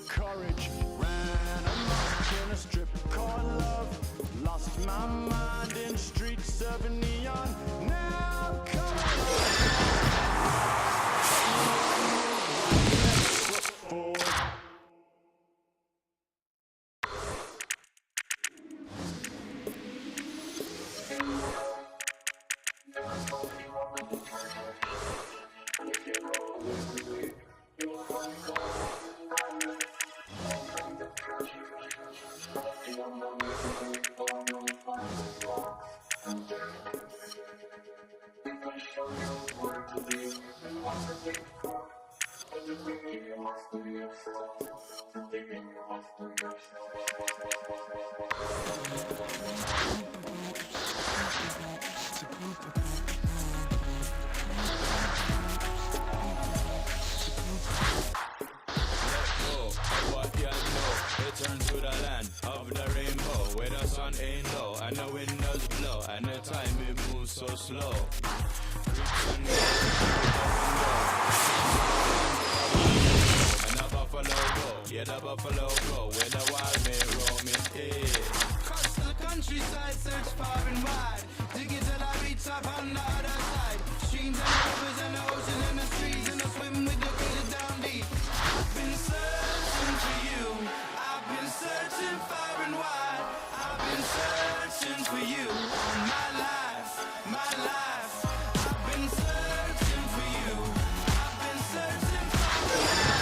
courage. Ran amok in a strip called love. Lost my mind in streets of neon. Now come along. Return to the land of the rainbow, where the sun ain't low and the windows blow and the time it moves so slow. Creeps and and the buffalo go, yeah, the buffalo go, where the wild may roam it is. Cross the countryside, search far and wide, dig it till I reach up on the other side. Streams and rivers and the ocean and the trees, and I swim with the glitter down deep. I've been searching for you, I've been searching far and wide, I've been searching for you all my life, my life. I've been searching for you, I've been searching far and wide,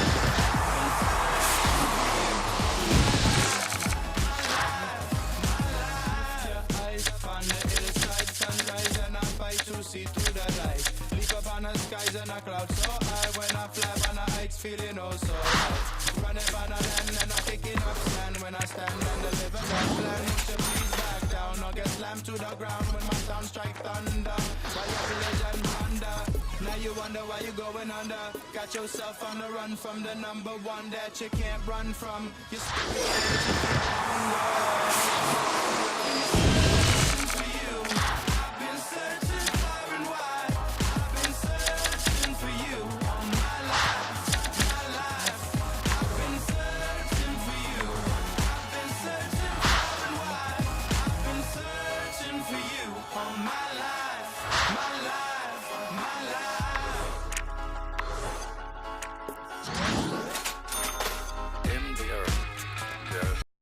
on the hillside, sunrise and I fight to see through the light. Leap up on the skies and a cloud so high, when I fly on the heights, feeling oh so high. Running on the land and I'm picking up sand, when I stand and deliver God's plan. So please back down or get slammed to the ground when my sound strike thunder. While your village and ponder, now you wonder why you going under. Got yourself on the run from the number one that you can't run from. Your spirit that you can't run.